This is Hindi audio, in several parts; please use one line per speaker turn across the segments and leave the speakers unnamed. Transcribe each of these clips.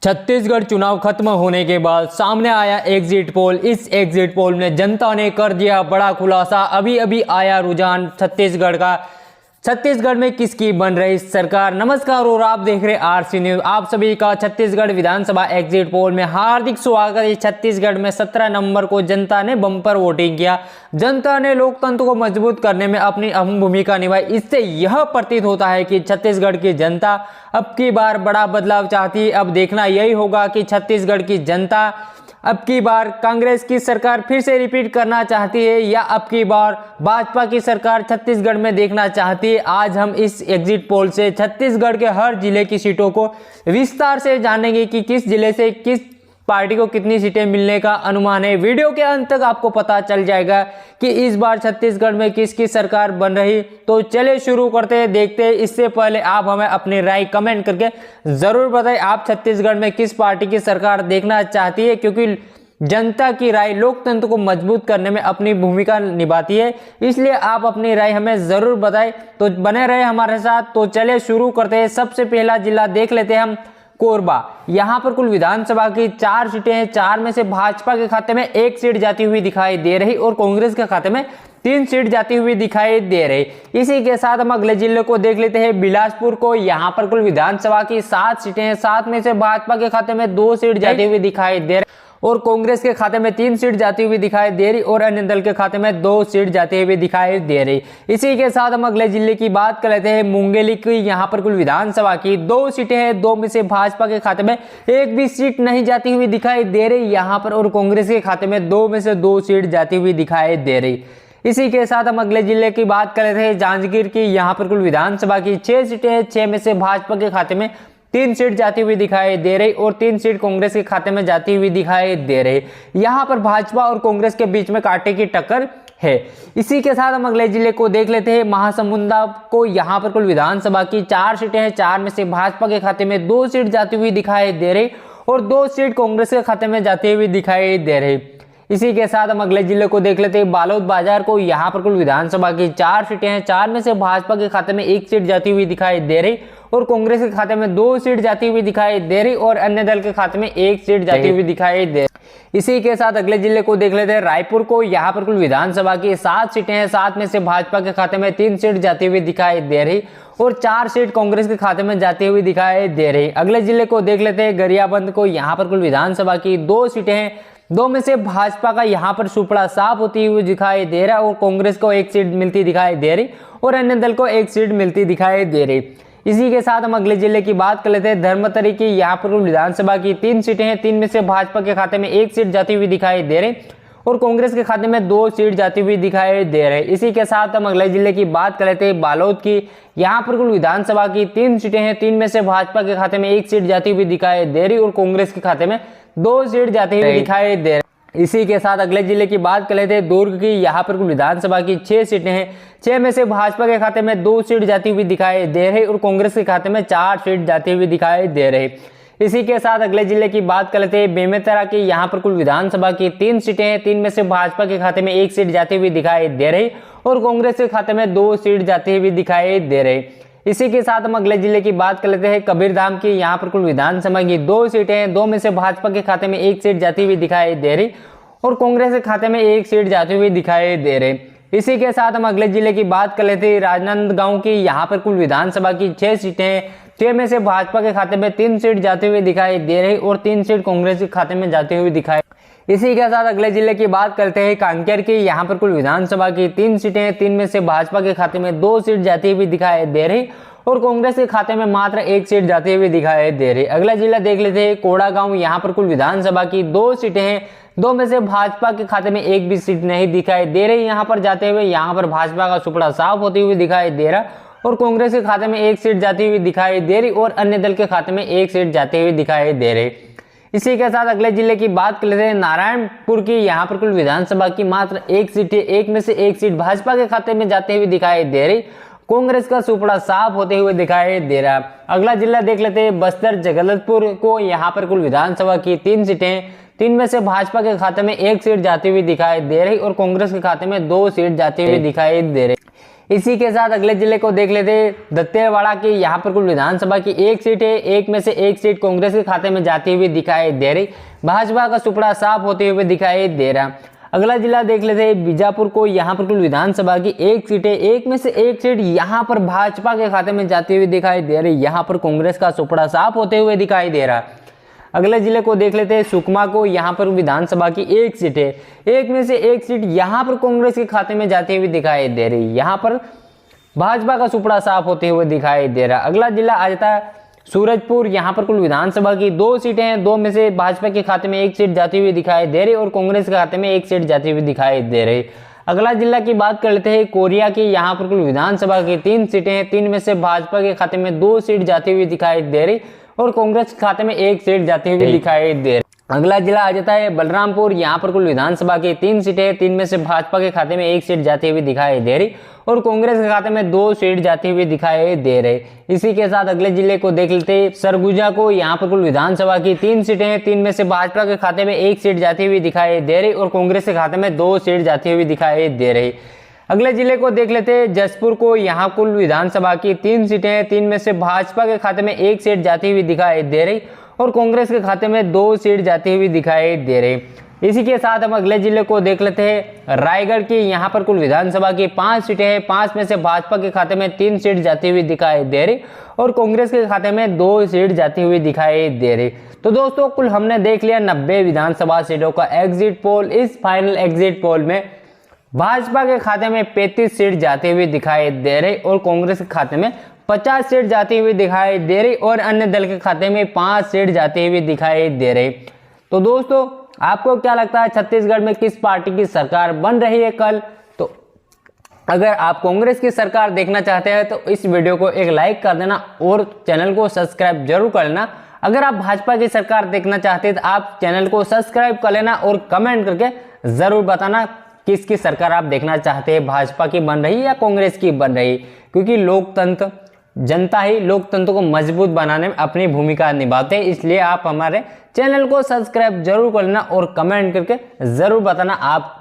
छत्तीसगढ़ चुनाव खत्म होने के बाद सामने आया एग्जिट पोल। इस एग्जिट पोल में जनता ने कर दिया बड़ा खुलासा। अभी अभी आया रुझान छत्तीसगढ़ का। छत्तीसगढ़ में किसकी बन रही सरकार। नमस्कार और आप देख रहे आरसी न्यूज। आप सभी का छत्तीसगढ़ विधानसभा एग्जिट पोल में हार्दिक स्वागत है। छत्तीसगढ़ में 17 नवंबर को जनता ने बम्पर वोटिंग किया। जनता ने लोकतंत्र को मजबूत करने में अपनी अहम भूमिका निभाई। इससे यह प्रतीत होता है कि छत्तीसगढ़ की जनता अब की बार बड़ा बदलाव चाहती है। अब देखना यही होगा कि छत्तीसगढ़ की जनता अब की बार कांग्रेस की सरकार फिर से रिपीट करना चाहती है या अब की बार भाजपा की सरकार छत्तीसगढ़ में देखना चाहती है। आज हम इस एग्जिट पोल से छत्तीसगढ़ के हर जिले की सीटों को विस्तार से जानेंगे कि किस जिले से किस पार्टी को कितनी सीटें मिलने का अनुमान है। वीडियो के अंत तक आपको पता चल जाएगा कि इस बार छत्तीसगढ़ में किसकी सरकार बन रही। तो चलिए शुरू करते हैं, देखते हैं। इससे पहले आप हमें अपनी राय कमेंट करके जरूर बताएं, आप छत्तीसगढ़ में किस पार्टी की सरकार देखना चाहती है, क्योंकि जनता की राय लोकतंत्र को मजबूत करने में अपनी भूमिका निभाती है। इसलिए आप अपनी राय हमें जरूर बताएं। तो बने रहे हमारे साथ। तो चलिए शुरू करते हैं। सबसे पहला जिला देख लेते हैं हम, कोरबा। यहां पर कुल विधानसभा की 4 सीटें हैं। 4 में से भाजपा के खाते में 1 सीट जाती हुई दिखाई दे रही और कांग्रेस के खाते में 3 सीट जाती हुई दिखाई दे रही। इसी के साथ हम अगले जिले को देख लेते हैं, बिलासपुर को। यहां पर कुल विधानसभा की 7 सीटें हैं। 7 में से भाजपा के खाते में 2 सीट जाती हुई दिखाई दे रही और कांग्रेस के खाते में 3 सीट जाती हुई दिखाई दे रही और अन्य दल के खाते में 2 सीट जाती हुई दिखाई दे रही। इसी के साथ हम अगले जिले की बात कर लेते हैं, मुंगेली की। यहाँ पर कुल विधानसभा की 2 सीटें हैं। 2 में से भाजपा के खाते में 1 भी सीट नहीं जाती हुई दिखाई दे रही यहाँ पर और कांग्रेस के खाते में 2 में से 2 सीट जाती हुई दिखाई दे रही। इसी के साथ हम अगले जिले की बात कर लेते हैं, जांजगीर की। यहाँ पर कुल विधानसभा की 6 सीटें हैं। 6 में से भाजपा के खाते में 3 सीट जाती हुई दिखाई दे रही और 3 सीट कांग्रेस के खाते में जाती हुई दिखाई दे रही। यहां पर भाजपा और कांग्रेस के बीच में कांटे की टक्कर है। इसी के साथ हम अगले जिले को देख लेते हैं, महासमुंदा को। यहां पर कुल विधानसभा की 4 सीटें हैं। 4 में से भाजपा के खाते में 2 सीट जाती हुई दिखाई दे रही और 2 सीट कांग्रेस के खाते में जाती हुई दिखाई दे रही। इसी के साथ हम अगले जिले को देख लेते हैं, बालोद बाजार को। यहाँ पर कुल विधानसभा की 4 सीटें हैं। 4 में से भाजपा के खाते में 1 सीट जाती हुई दिखाई दे रही और कांग्रेस के खाते में 2 सीट जाती हुई दिखाई दे रही और अन्य दल के खाते में 1 सीट जाती हुई दिखाई दे रही। इसी के साथ अगले जिले को देख लेते हैं, रायपुर को। यहाँ पर कुल विधानसभा की 7 सीटें हैं। 7 में से भाजपा के खाते में 3 सीट जाती हुई दिखाई दे रही और 4 सीट कांग्रेस के खाते में जाती हुई दिखाई दे रही। अगले जिले को देख लेते हैं, गरियाबंद को। यहाँ पर कुल विधानसभा की 2 सीटें हैं। 2 में से भाजपा का यहाँ पर सुपड़ा साफ होती हुई दिखाई दे रहा है और कांग्रेस को 1 सीट मिलती दिखाई दे रही और अन्य दल को 1 सीट मिलती दिखाई दे रही। इसी के साथ हम अगले जिले की बात कर लेते हैं, धर्मतरी की। यहाँ पर विधानसभा की 3 सीटें हैं। 3 में से भाजपा के खाते में 1 सीट जाती हुई दिखाई दे रही और कांग्रेस के खाते में 2 सीट जाती हुई दिखाई दे रही। इसी के साथ हम अगले जिले की बात कर लेते हैं, बालोद की। यहाँ पर कुल विधानसभा की 3 सीटें हैं। 3 में से भाजपा के खाते में 1 सीट जाती हुई दिखाई दे रही और कांग्रेस के खाते में 2 सीट जाती हुई दिखाई दे रही। इसी के साथ अगले जिले की बात कर लेते हैं, दुर्ग की। यहाँ पर कुल विधानसभा की 6 सीटें हैं। 6 में से भाजपा के खाते में 2 सीट जाती हुई दिखाई दे रही और कांग्रेस के खाते में 4 सीट जाती हुई दिखाई दे रही। इसी के साथ अगले जिले की बात कर लेते हैं, बेमेतरा की। यहाँ पर कुल विधानसभा की 3 सीटें हैं। 3 में से भाजपा के खाते में 1 सीट जाती हुई दिखाई दे रही और कांग्रेस के खाते में 2 सीट जाती हुई दिखाई दे रही। इसी के साथ हम अगले जिले की बात कर लेते हैं, कबीरधाम की। यहाँ पर कुल विधानसभा की 2 सीटें हैं। 2 में से भाजपा के खाते में 1 सीट जाती हुई दिखाई दे रही और कांग्रेस के खाते में 1 सीट जाती हुई दिखाई दे रही। इसी के साथ हम अगले जिले की बात कर लेते हैं, राजनांदगांव की। यहाँ पर कुल विधानसभा की 6 सीटें हैं। 6 में से भाजपा के खाते में 3 सीट जाती हुई दिखाई दे रही और 3 सीट कांग्रेस के खाते में जाती हुई दिखाई। इसी के साथ अगले जिले की बात करते हैं, कांकेर की। यहाँ पर कुल विधानसभा की 3 सीटें हैं। 3 में से भाजपा के खाते में 2 सीट जाती हुई दिखाई दे रही और कांग्रेस के खाते में मात्र 1 सीट जाती हुई दिखाई दे रही। अगला जिला देख लेते हैं, कोड़ागांव। यहाँ पर कुल विधानसभा की 2 सीटें हैं। 2 में से भाजपा के खाते में 1 भी सीट नहीं दिखाई दे रही। यहाँ पर जाते हुए यहाँ पर भाजपा का सुपड़ा साफ होती हुई दिखाई दे रहा और कांग्रेस के खाते में 1 सीट जाती हुई दिखाई दे रही और अन्य दल के खाते में 1 सीट जाती हुई दिखाई दे रही। इसी के साथ अगले जिले की बात कर लेते हैं, नारायणपुर की। यहाँ पर कुल विधानसभा की मात्र 1 सीट है। 1 में से 1 सीट भाजपा के खाते में जाते हुए दिखाई दे रही। कांग्रेस का सुपड़ा साफ होते हुए दिखाई दे रहा। अगला जिला देख लेते हैं, बस्तर जगदलपुर को। यहाँ पर कुल विधानसभा की 3 सीटें हैं। 3 में से भाजपा के खाते में 1 सीट जाती हुई दिखाई दे रही और कांग्रेस के खाते में 2 सीट जाती हुई दिखाई दे रही। इसी के साथ अगले जिले को देख लेते हैं, दंतेवाड़ा की। यहाँ पर कुल विधानसभा की एक सीट है, एक में से एक सीट कांग्रेस के खाते में जाती हुई दिखाई दे रही। भाजपा का सुपड़ा साफ होते हुए दिखाई दे रहा। अगला जिला देख लेते हैं बीजापुर को। यहाँ पर कुल विधानसभा की एक सीट है, एक में से एक सीट यहाँ पर भाजपा के खाते में जाती हुई दिखाई दे रही। यहाँ पर कांग्रेस का सुपड़ा साफ होते हुए दिखाई दे रहा। अगले जिले को देख लेते हैं सुकमा को। यहाँ पर विधानसभा की एक सीट है, एक में से एक सीट यहाँ पर कांग्रेस के खाते में जाती हुई दिखाई दे रही। यहाँ पर भाजपा का सुपड़ा साफ होते हुए दिखाई दे रहा। अगला जिला आ जाता है सूरजपुर। यहाँ पर कुल विधानसभा की दो सीटें हैं, दो में से भाजपा के खाते में एक सीट जाती हुई दिखाई दे रही और कांग्रेस के खाते में एक सीट जाती हुई दिखाई दे रही। अगला जिला की बात कर लेते हैं कोरिया की। यहाँ पर कुल विधानसभा की 3 सीटें हैं, 3 में से भाजपा के खाते में 2 सीट जाती हुई दिखाई दे रही और कांग्रेस के खाते में 1 सीट जाती हुई दिखाई दे रही। अगला जिला आ जाता है बलरामपुर। यहाँ पर कुल विधानसभा की 3 सीटें हैं, 3 में से भाजपा के खाते में 1 सीट जाती हुई दिखाई दे रही और कांग्रेस के खाते में 2 सीट जाती हुई दिखाई दे रही। इसी के साथ अगले जिले को देख लेते हैं सरगुजा को। यहाँ पर कुल विधानसभा की 3 सीटें हैं, 3 में से भाजपा के खाते में 1 सीट जाती हुई दिखाई दे रही और कांग्रेस के खाते में 2 सीट जाती हुई दिखाई दे रही। अगले जिले को देख लेते हैं जसपुर को। यहाँ कुल विधानसभा की 3 सीटें हैं, 3 में से भाजपा के खाते में 1 सीट जाती हुई दिखाई दे रही और कांग्रेस के खाते में 2 सीट जाती हुई दिखाई दे रही। इसी के साथ हम अगले जिले को देख लेते हैं रायगढ़ की। यहाँ पर कुल विधानसभा की 5 सीटें हैं, 5 में से भाजपा के खाते में 3 सीट जाती हुई दिखाई दे रही और कांग्रेस के खाते में 2 सीट जाती हुई दिखाई दे रही। तो दोस्तों कुल हमने देख लिया 90 विधानसभा सीटों का एग्जिट पोल। इस फाइनल एग्जिट पोल में भाजपा के खाते में 35 सीट जाती हुई दिखाई दे रही और कांग्रेस के खाते में 50 सीट जाती हुई दिखाई दे रही और अन्य दल के खाते में 5 सीट जाती हुई दिखाई दे रही। तो दोस्तों आपको क्या लगता है छत्तीसगढ़ में किस पार्टी की सरकार बन रही है कल? तो अगर आप कांग्रेस की सरकार देखना चाहते हैं तो इस वीडियो को एक लाइक कर देना और चैनल को सब्सक्राइब जरूर कर लेना। अगर आप भाजपा की सरकार देखना चाहते हैं तो आप चैनल को सब्सक्राइब कर लेना और कमेंट करके जरूर बताना किसकी सरकार आप देखना चाहते हैं, भाजपा की बन रही या कांग्रेस की बन रही। क्योंकि लोकतंत्र, जनता ही लोकतंत्र को मजबूत बनाने में अपनी भूमिका निभाते हैं। इसलिए आप हमारे चैनल को सब्सक्राइब जरूर कर लेना और कमेंट करके जरूर बताना आप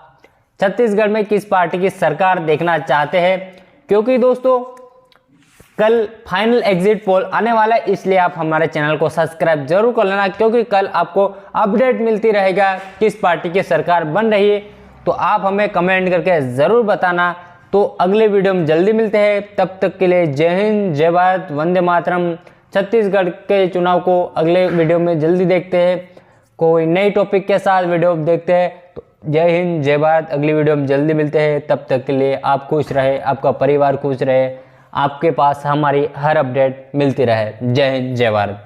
छत्तीसगढ़ में किस पार्टी की सरकार देखना चाहते हैं। क्योंकि दोस्तों कल फाइनल एग्जिट पोल आने वाला है, इसलिए आप हमारे चैनल को सब्सक्राइब जरूर कर लेना क्योंकि कल आपको अपडेट मिलती रहेगा किस पार्टी की सरकार बन रही है। तो आप हमें कमेंट करके ज़रूर बताना। तो अगले वीडियो में जल्दी मिलते हैं, तब तक के लिए जय हिंद, जय भारत, वंदे मातरम। छत्तीसगढ़ के चुनाव को अगले वीडियो में जल्दी देखते हैं, कोई नई टॉपिक के साथ वीडियो देखते हैं। तो जय हिंद, जय भारत, अगली वीडियो में जल्दी मिलते हैं। तब तक के लिए आप खुश रहे, आपका परिवार खुश रहे, आपके पास हमारी हर अपडेट मिलती रहे। जय हिंद, जय भारत।